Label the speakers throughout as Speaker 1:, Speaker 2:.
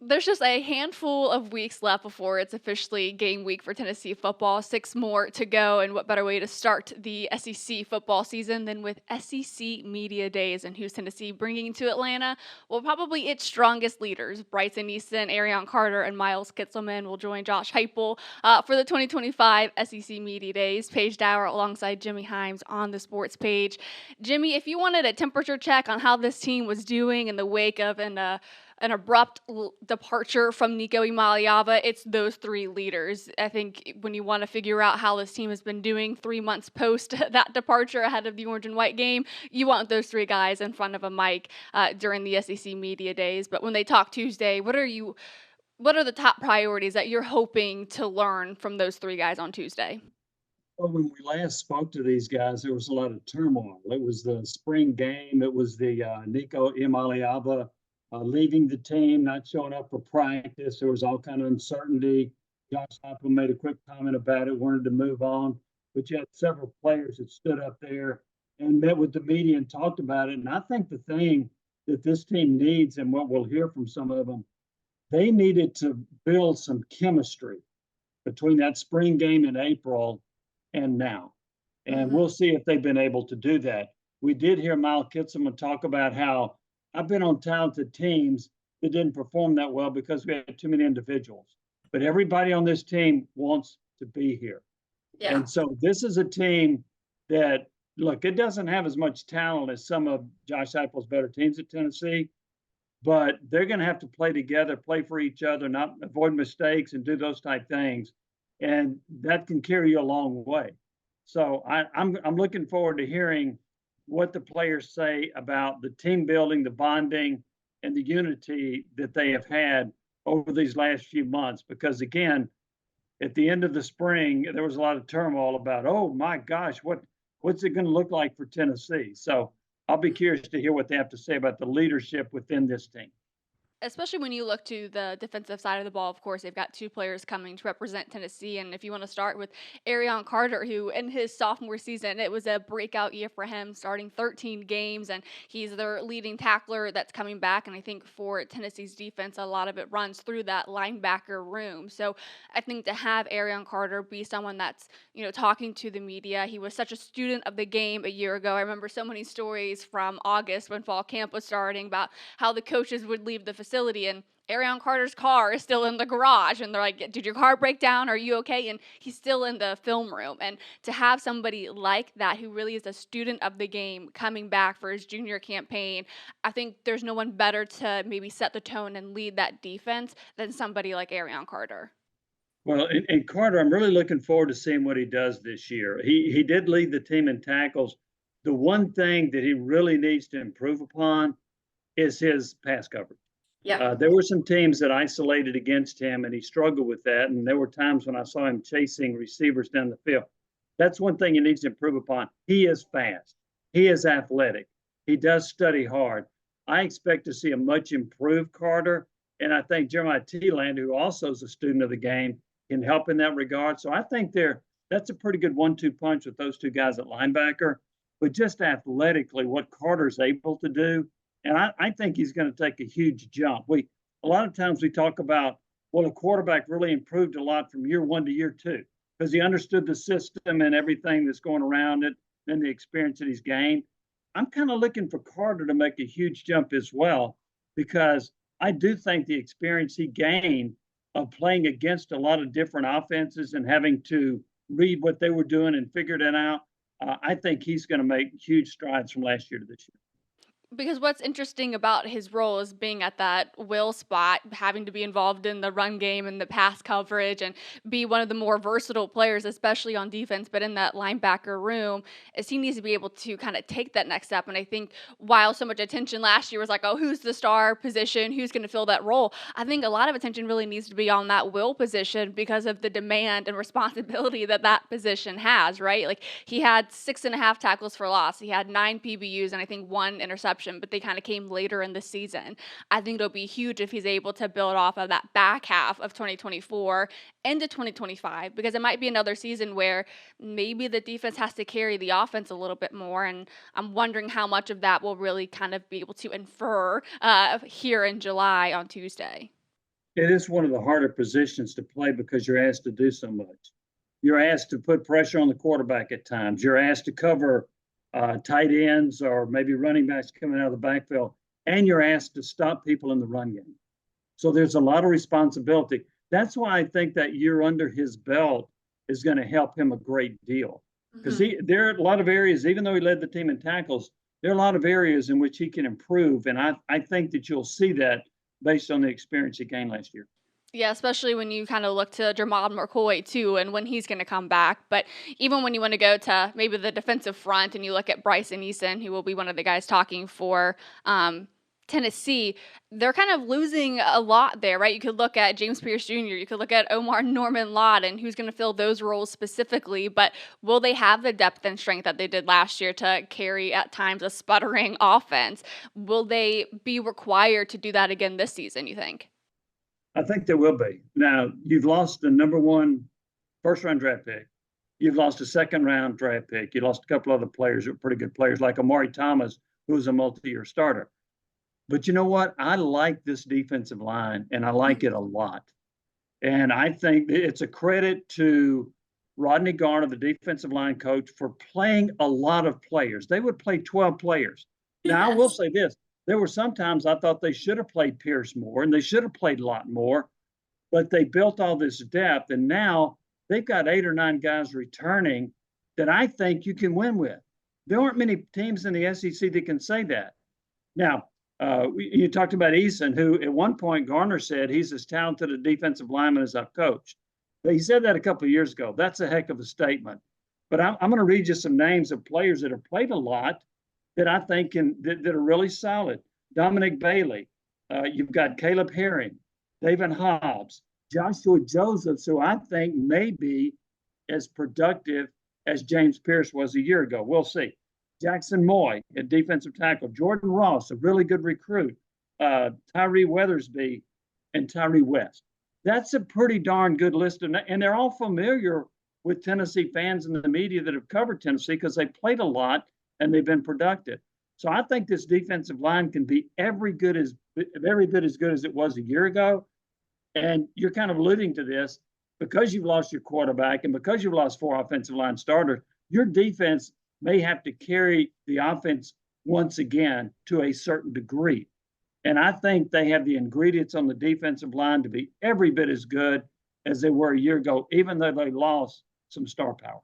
Speaker 1: There's just a handful of weeks left before it's officially game week for Tennessee football. 6 more to go, and what better way to start the SEC football season than with SEC Media Days? And who's Tennessee bringing to Atlanta? Well, probably its strongest leaders. Bryson Eason, Arion Carter, and Miles Kitsleman will join Josh Heupel for the 2025 SEC Media Days. Paige Dauer alongside Jimmy Hyams on the Sports Page. Jimmy, if you wanted a temperature check on how this team was doing in the wake of an abrupt departure from Nico Imaliava, it's those three leaders. I think when you want to figure out how this team has been doing 3 months post that departure ahead of the orange and white game, you want those three guys in front of a mic during the SEC Media Days. But when they talk Tuesday, what are the top priorities that you're hoping to learn from those three guys on Tuesday?
Speaker 2: Well, when we last spoke to these guys, there was a lot of turmoil. It was the spring game. It was the Nico Imaliava leaving the team, not showing up for practice. There was all kind of uncertainty. Josh Heupel made a quick comment about it, wanted to move on, but you had several players that stood up there and met with the media and talked about it. And I think the thing that this team needs, and what we'll hear from some of them, they needed to build some chemistry between that spring game in April and now. And
Speaker 1: Mm-hmm.
Speaker 2: we'll see if they've been able to do that. We did hear Miles Kitsleman talk about how I've been on talented teams that didn't perform that well because we had too many individuals. But everybody on this team wants to be here.
Speaker 1: Yeah.
Speaker 2: And so this is a team that, look, it doesn't have as much talent as some of Josh Heupel's better teams at Tennessee, but they're going to have to play together, play for each other, not avoid mistakes and do those type things. And that can carry you a long way. So I'm looking forward to hearing what the players say about the team building, the bonding, and the unity that they have had over these last few months. Because again, at the end of the spring, there was a lot of turmoil about, oh my gosh, what's it going to look like for Tennessee? So I'll be curious to hear what they have to say about the leadership within this team.
Speaker 1: Especially when you look to the defensive side of the ball, of course, they've got two players coming to represent Tennessee. And if you want to start with Arion Carter, who in his sophomore season, it was a breakout year for him, starting 13 games, and he's their leading tackler that's coming back. And I think for Tennessee's defense, a lot of it runs through that linebacker room. So I think to have Arion Carter be someone that's, talking to the media, he was such a student of the game a year ago. I remember so many stories from August when fall camp was starting about how the coaches would leave the facility and Arion Carter's car is still in the garage and they're like, did your car break down? Are you okay? And he's still in the film room. And to have somebody like that who really is a student of the game coming back for his junior campaign, I think there's no one better to maybe set the tone and lead that defense than somebody like Arion Carter.
Speaker 2: Well, and Carter, I'm really looking forward to seeing what he does this year. He did lead the team in tackles. The one thing that he really needs to improve upon is his pass coverage.
Speaker 1: Yep.
Speaker 2: There were some teams that isolated against him, and he struggled with that. And there were times when I saw him chasing receivers down the field. That's one thing he needs to improve upon. He is fast. He is athletic. He does study hard. I expect to see a much improved Carter, and I think Jeremiah Teeland, who also is a student of the game, can help in that regard. So I think that's a pretty good 1-2 punch with those two guys at linebacker. But just athletically, what Carter's able to do, and I think he's going to take a huge jump. A lot of times we talk about, well, a quarterback really improved a lot from year one to year two because he understood the system and everything that's going around it and the experience that he's gained. I'm kind of looking for Carter to make a huge jump as well because I do think the experience he gained of playing against a lot of different offenses and having to read what they were doing and figure it out, I think he's going to make huge strides from last year to this year.
Speaker 1: Because what's interesting about his role is being at that will spot, having to be involved in the run game and the pass coverage and be one of the more versatile players, especially on defense, but in that linebacker room, is he needs to be able to kind of take that next step. And I think while so much attention last year was like, oh, who's the star position? Who's going to fill that role? I think a lot of attention really needs to be on that will position because of the demand and responsibility that that position has, right? Like he had 6.5 tackles for loss. He had 9 PBUs and I think 1 interception, but they kind of came later in the season. I think it'll be huge if he's able to build off of that back half of 2024 into 2025 because it might be another season where maybe the defense has to carry the offense a little bit more. And I'm wondering how much of that will really kind of be able to infer here in July on Tuesday.
Speaker 2: It is one of the harder positions to play because you're asked to do so much. You're asked to put pressure on the quarterback at times. You're asked to cover tight ends or maybe running backs coming out of the backfield, and you're asked to stop people in the run game. So there's a lot of responsibility. That's why I think that year under his belt is going to help him a great deal. Because there are a lot of areas, even though he led the team in tackles, there are a lot of areas in which he can improve. And I think that you'll see that based on the experience he gained last year.
Speaker 1: Yeah, especially when you kind of look to Jamal McCoy too, and when he's going to come back. But even when you want to go to maybe the defensive front, and you look at Bryson Eason, who will be one of the guys talking for Tennessee, they're kind of losing a lot there, right? You could look at James Pierce Jr., you could look at Omar Norman Lott, and who's going to fill those roles specifically. But will they have the depth and strength that they did last year to carry at times a sputtering offense? Will they be required to do that again this season, you think?
Speaker 2: I think there will be. Now, you've lost the number one first round draft pick. You've lost a second round draft pick. You lost a couple other players who are pretty good players, like Amari Thomas, who's a multi-year starter. But you know what? I like this defensive line, and I like it a lot. And I think it's a credit to Rodney Garner, the defensive line coach, for playing a lot of players. They would play 12 players. Now, I will say this. There were some times I thought they should have played Pierce more, and they should have played a lot more, but they built all this depth, and now they've got 8 or 9 guys returning that I think you can win with. There aren't many teams in the SEC that can say that. Now, you talked about Eason, who at one point Garner said he's as talented a defensive lineman as I've coached. But he said that a couple of years ago. That's a heck of a statement. But I'm going to read you some names of players that have played a lot that I think that are really solid. Dominic Bailey. You've got Caleb Herring, David Hobbs, Joshua Josephs, who I think may be as productive as James Pierce was a year ago. We'll see. Jackson Moy at defensive tackle. Jordan Ross, a really good recruit. Tyree Weathersby and Tyree West. That's a pretty darn good list. And they're all familiar with Tennessee fans and the media that have covered Tennessee because they played a lot and they've been productive. So I think this defensive line can be every bit as good as it was a year ago. And you're kind of alluding to this because you've lost your quarterback and because you've lost 4 offensive line starters, your defense may have to carry the offense once again to a certain degree. And I think they have the ingredients on the defensive line to be every bit as good as they were a year ago, even though they lost some star power.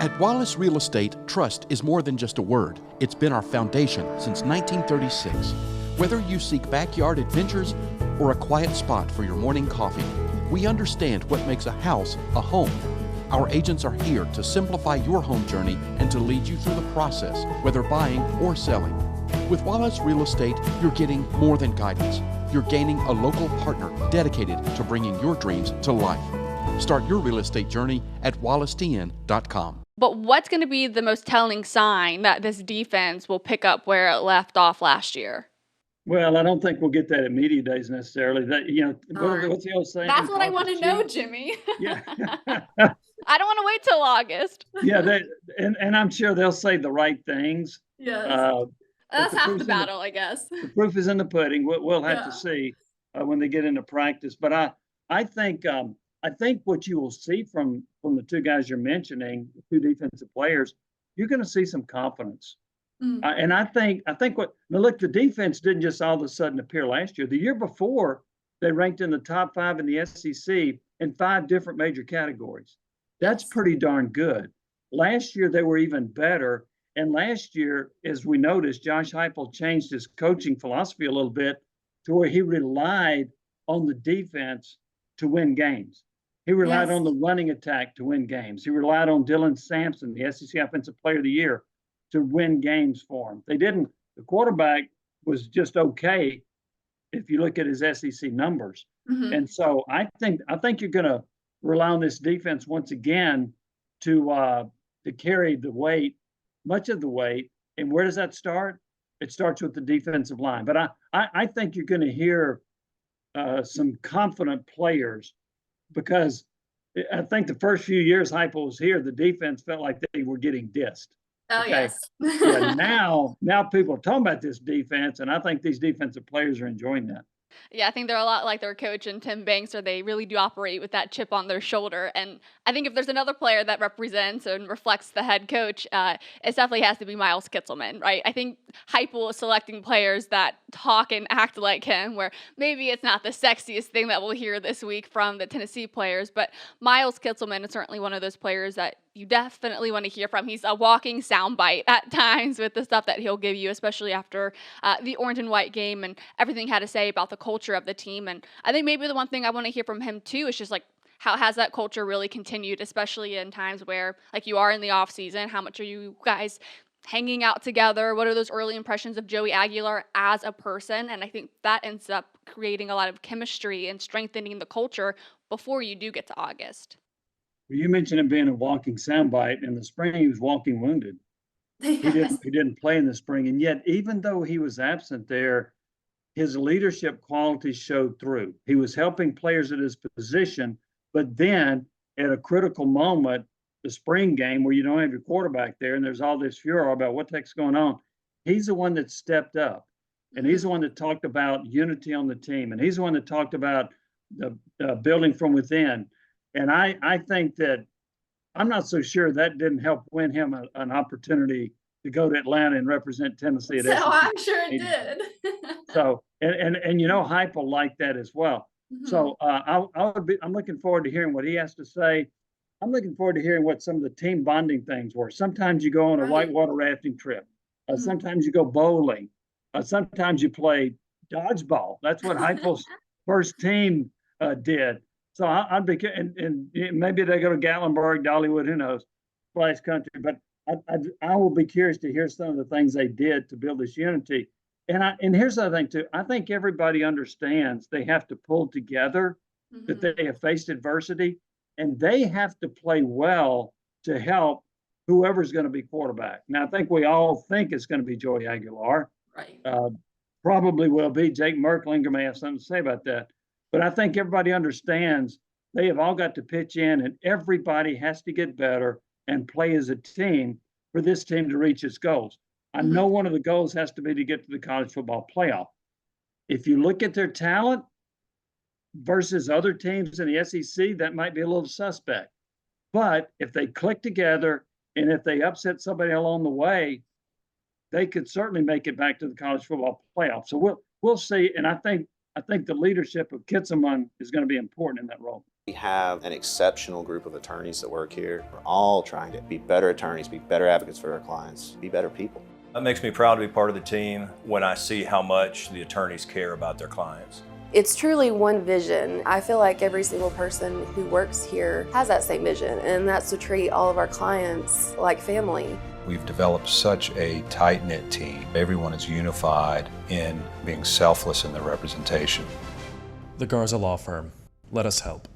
Speaker 3: At Wallace Real Estate, trust is more than just a word. It's been our foundation since 1936. Whether you seek backyard adventures or a quiet spot for your morning coffee, we understand what makes a house a home. Our agents are here to simplify your home journey and to lead you through the process, whether buying or selling. With Wallace Real Estate, you're getting more than guidance. You're gaining a local partner dedicated to bringing your dreams to life. Start your real estate journey at wallacetn.com.
Speaker 1: But what's going to be the most telling sign that this defense will pick up where it left off last year?
Speaker 2: Well, I don't think we'll get that at media days necessarily. That what's the old saying?
Speaker 1: That's what I want to know, Jimmy.
Speaker 2: Yeah.
Speaker 1: I don't want to wait till August.
Speaker 2: Yeah, and I'm sure they'll say the right things.
Speaker 1: Yes. That's half the battle, I guess.
Speaker 2: The proof is in the pudding. We'll have to see when they get into practice. But I think what you will see from the 2 guys you're mentioning, the 2 defensive players, you're going to see some confidence. And I think look, the defense didn't just all of a sudden appear last year. The year before, they ranked in the top 5 in the SEC in 5 different major categories. That's pretty darn good. Last year, they were even better. And last year, as we noticed, Josh Heupel changed his coaching philosophy a little bit to where he relied on the defense to win games. He relied on the running attack to win games. He relied on Dylan Sampson, the SEC Offensive Player of the Year, to win games for him. The quarterback was just okay if you look at his SEC numbers. And so I think you're going to rely on this defense once again to carry the weight, much of the weight. And where does that start? It starts with the defensive line. But I think you're going to hear some confident players because I think the first few years Heupel was here, the defense felt like they were getting dissed.
Speaker 4: Oh,
Speaker 2: Okay.
Speaker 4: yes.
Speaker 2: Yeah, now people are talking about this defense, and I think these defensive players are enjoying that.
Speaker 1: Yeah, I think they're a lot like their coach and Tim Banks, or they really do operate with that chip on their shoulder. And I think if there's another player that represents and reflects the head coach, it definitely has to be Miles Kitsleman, right? I think Heupel is selecting players that talk and act like him, where maybe it's not the sexiest thing that we'll hear this week from the Tennessee players, but Miles Kitsleman is certainly one of those players that you definitely want to hear from. He's a walking soundbite at times with the stuff that he'll give you, especially after the orange and white game and everything he had to say about the culture of the team. And I think maybe the one thing I want to hear from him too is just like, how has that culture really continued, especially in times where like you are in the off season? How much are you guys hanging out together? What are those early impressions of Joey Aguilar as a person? And I think that ends up creating a lot of chemistry and strengthening the culture before you do get to August.
Speaker 2: You mentioned him being a walking soundbite. In the spring, he was walking wounded. He
Speaker 4: Yes.
Speaker 2: didn't play in the spring, and yet even though he was absent there, his leadership qualities showed through. He was helping players at his position, but then at a critical moment, the spring game where you don't have your quarterback there, and there's all this furor about what the heck's going on. He's the one that stepped up, and he's the one that talked about unity on the team, and he's the one that talked about the building from within. And I think that I'm not so sure that didn't help win him an opportunity to go to Atlanta and represent Tennessee at
Speaker 4: So
Speaker 2: SEC.
Speaker 4: I'm sure it
Speaker 2: meetings.
Speaker 4: did.
Speaker 2: So and Heupel liked that as well. So I'm looking forward to hearing what he has to say. I'm looking forward to hearing what some of the team bonding things were. Sometimes you go on a
Speaker 4: Right.
Speaker 2: whitewater rafting trip. Sometimes you go bowling. Sometimes you play dodgeball. That's what Heupel's first team did. So I'd be, and maybe they go to Gatlinburg, Dollywood, who knows, Splash Country. But I will be curious to hear some of the things they did to build this unity. And here's the other thing too. I think everybody understands they have to pull together, that they have faced adversity, and they have to play well to help whoever's going to be quarterback. Now, I think we all think it's going to be Joey Aguilar.
Speaker 4: Right.
Speaker 2: Probably will be. Jake Merklinger may have something to say about that. But I think everybody understands they have all got to pitch in, and everybody has to get better and play as a team for this team to reach its goals. I know one of the goals has to be to get to the college football playoff. If you look at their talent versus other teams in the SEC, that might be a little suspect. But if they click together and if they upset somebody along the way, they could certainly make it back to the college football playoff. So we'll see. And I think the leadership of Kitsleman is going to be important in that role.
Speaker 5: We have an exceptional group of attorneys that work here. We're all trying to be better attorneys, be better advocates for our clients, be better people.
Speaker 6: It makes me proud to be part of the team when I see how much the attorneys care about their clients.
Speaker 7: It's truly one vision. I feel like every single person who works here has that same vision, and that's to treat all of our clients like family.
Speaker 8: We've developed such a tight-knit team. Everyone is unified in being selfless in their representation.
Speaker 9: The Garza Law Firm. Let us help.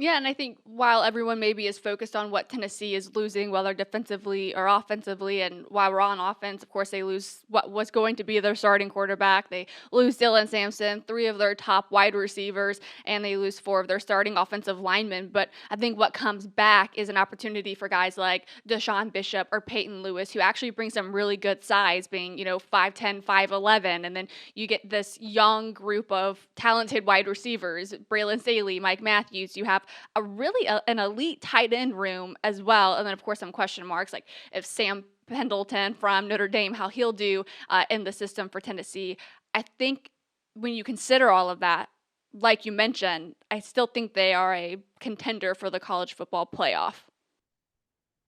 Speaker 1: Yeah, and I think while everyone maybe is focused on what Tennessee is losing, whether defensively or offensively, and while we're on offense, of course, they lose what was going to be their starting quarterback. They lose Dylan Sampson, 3 of their top wide receivers, and they lose 4 of their starting offensive linemen. But I think what comes back is an opportunity for guys like Deshaun Bishop or Peyton Lewis, who actually bring some really good size, being, 5'10", 5'11". And then you get this young group of talented wide receivers, Braylon Staley, Mike Matthews. You have an elite tight end room as well. And then, of course, some question marks, like if Sam Pendleton from Notre Dame, how he'll do in the system for Tennessee. I think when you consider all of that, like you mentioned, I still think they are a contender for the college football playoff.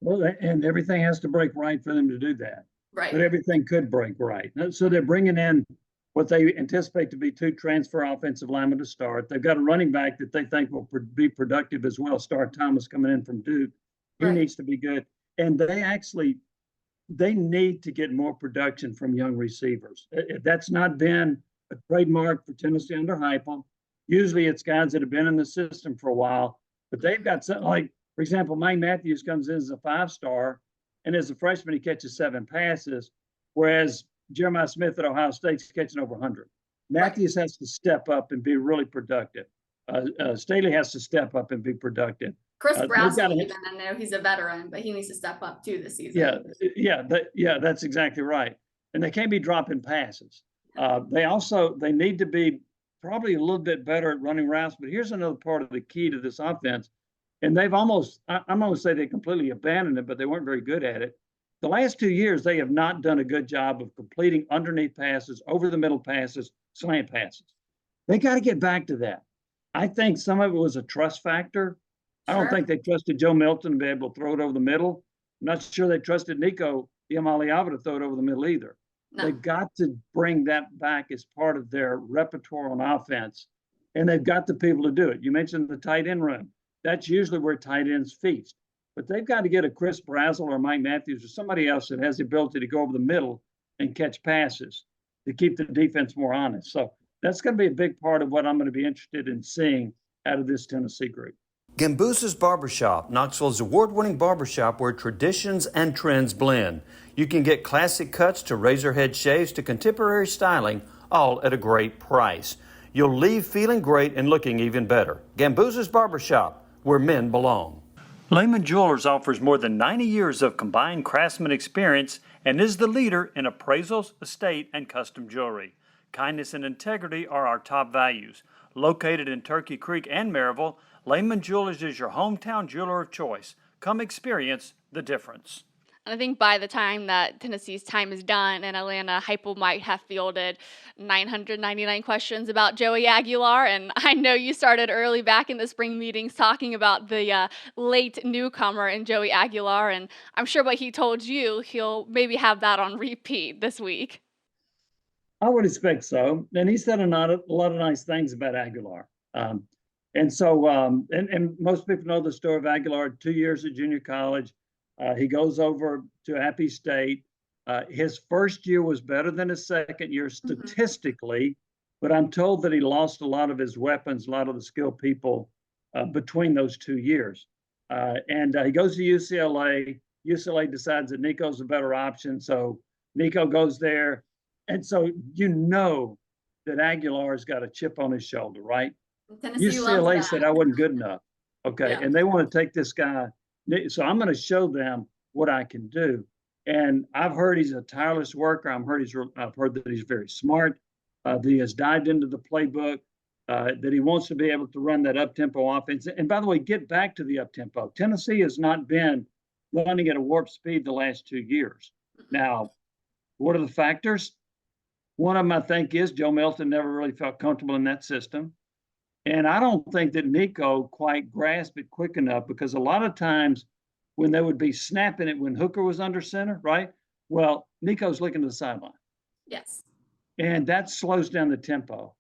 Speaker 2: Well, and everything has to break right for them to do that.
Speaker 4: Right.
Speaker 2: But everything could break right. So they're bringing in what they anticipate to be 2 transfer offensive linemen to start. They've got a running back that they think will be productive as well. Star Thomas coming in from Duke. He needs to be good. And they need to get more production from young receivers. That's not been a trademark for Tennessee under Heupel. Usually it's guys that have been in the system for a while, but they've got something like, for example, Mike Matthews comes in as a 5-star, and as a freshman, he catches 7 passes, whereas Jeremiah Smith at Ohio State's catching over 100. Matthews has to step up and be really productive. Staley has to step up and be productive.
Speaker 4: Chris Brassel,
Speaker 2: even,
Speaker 4: I know he's a veteran, but he needs to step up too this season.
Speaker 2: That's exactly right. And they can't be dropping passes. They need to be probably a little bit better at running routes. But here's another part of the key to this offense. And they've I'm going to say they completely abandoned it, but they weren't very good at it. The last 2 years, they have not done a good job of completing underneath passes, over the middle passes, slant passes. They got to get back to that. I think some of it was a trust factor. I don't think they trusted Joe Milton to be able to throw it over the middle. I'm not sure they trusted Nico Iamaleava to throw it over the middle either. No. They've got to bring that back as part of their repertoire on offense, and they've got the people to do it. You mentioned the tight end room. That's usually where tight ends feast. But they've got to get a Chris Brassel or Mike Matthews or somebody else that has the ability to go over the middle and catch passes to keep the defense more honest. So that's going to be a big part of what I'm going to be interested in seeing out of this Tennessee group.
Speaker 10: Gambusa's Barbershop, Knoxville's award-winning barbershop where traditions and trends blend. You can get classic cuts to razor-head shaves to contemporary styling, all at a great price. You'll leave feeling great and looking even better. Gambusa's Barbershop, where men belong. Lehman Jewelers offers more than 90 years of combined craftsman experience and is the leader in appraisals, estate, and custom jewelry. Kindness and integrity are our top values. Located in Turkey Creek and Maryville, Lehman Jewelers is your hometown jeweler of choice. Come experience the difference.
Speaker 1: I think by the time that Tennessee's time is done in Atlanta, Heupel might have fielded 999 questions about Joey Aguilar. And I know you started early back in the spring meetings talking about the late newcomer in Joey Aguilar. And I'm sure what he told you, he'll maybe have that on repeat this week.
Speaker 2: I would expect so. And he said a lot of nice things about Aguilar. And most people know the story of Aguilar, 2 years at junior college. He goes over to Appy State. His first year was better than his second year statistically, but I'm told that he lost a lot of his weapons, a lot of the skilled people between those 2 years. And he goes to UCLA. UCLA decides that Nico's a better option. So Nico goes there. And so you know that Aguilar's got a chip on his shoulder, right? UCLA said I wasn't good enough. Okay. Yeah. And they want to take this guy. So I'm going to show them what I can do. And I've heard he's a tireless worker. I've heard that he's very smart, that he has dived into the playbook, that he wants to be able to run that up-tempo offense. And by the way, get back to the up-tempo. Tennessee has not been running at a warp speed the last 2 years. Now, what are the factors? One of them, I think, is Joe Milton never really felt comfortable in that system. And I don't think that Nico quite grasped it quick enough, because a lot of times when they would be snapping it when Hooker was under center, right? Well, Nico's looking to the sideline.
Speaker 4: Yes.
Speaker 2: And that slows down the tempo.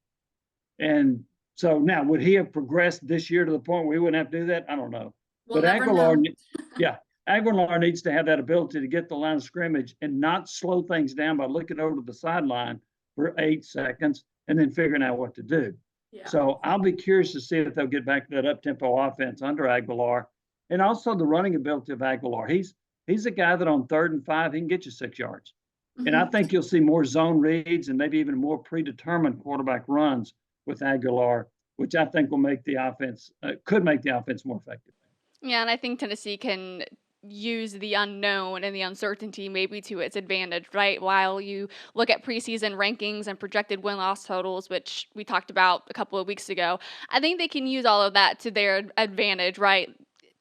Speaker 2: And so now, would he have progressed this year to the point where he wouldn't have to do that? I don't know.
Speaker 4: We'll
Speaker 2: but Aguilar needs to have that ability to get the line of scrimmage and not slow things down by looking over to the sideline for 8 seconds and then figuring out what to do. Yeah. So I'll be curious to see if they'll get back to that up-tempo offense under Aguilar, and also the running ability of Aguilar. He's a guy that on 3rd and 5, he can get you 6 yards. Mm-hmm. And I think you'll see more zone reads and maybe even more predetermined quarterback runs with Aguilar, which I think will make the offense, could make the offense more effective.
Speaker 1: Yeah, and I think Tennessee can use the unknown and the uncertainty maybe to its advantage, right? While you look at preseason rankings and projected win-loss totals, which we talked about a couple of weeks ago, I think they can use all of that to their advantage, right?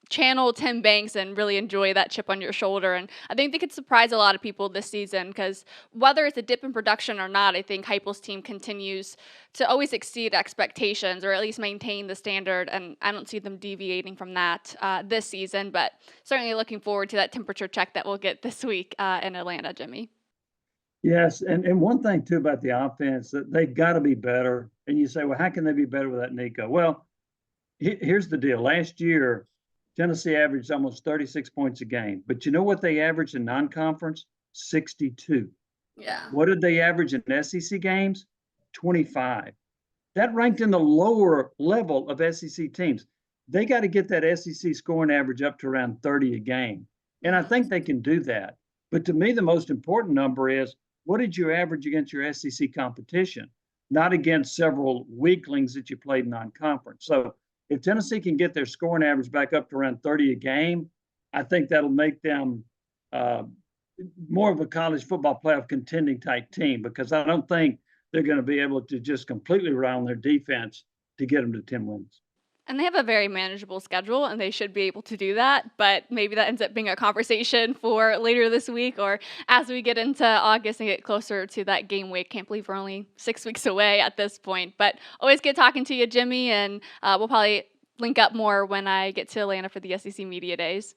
Speaker 1: Channel Tim Banks and really enjoy that chip on your shoulder. And I think they could surprise a lot of people this season, because whether it's a dip in production or not, I think Heupel's team continues to always exceed expectations, or at least maintain the standard. And I don't see them deviating from that this season, but certainly looking forward to that temperature check that we'll get this week in Atlanta, Jimmy.
Speaker 2: Yes. And one thing too about the offense, that they've got to be better. And you say, well, how can they be better without Nico? Well, here's the deal. Last year, Tennessee averaged almost 36 points a game. But you know what they averaged in non-conference? 62.
Speaker 4: Yeah.
Speaker 2: What did they average in SEC games? 25. that ranked in the lower level of SEC teams. They got to get that SEC scoring average up to around 30 a game. And I think they can do that. But to me, the most important number is, what did you average against your SEC competition? Not against several weaklings that you played non-conference. So if Tennessee can get their scoring average back up to around 30 a game, I think that'll make them more of a college football playoff contending type team, because I don't think they're going to be able to just completely rely on their defense to get them to 10 wins.
Speaker 1: And they have a very manageable schedule, and they should be able to do that. But maybe that ends up being a conversation for later this week, or as we get into August and get closer to that game week. Can't believe we're only 6 weeks away at this point. But always good talking to you, Jimmy, and we'll probably link up more when I get to Atlanta for the SEC Media Days.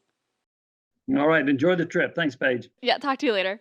Speaker 2: All right. Enjoy the trip. Thanks, Paige.
Speaker 1: Yeah, talk to you later.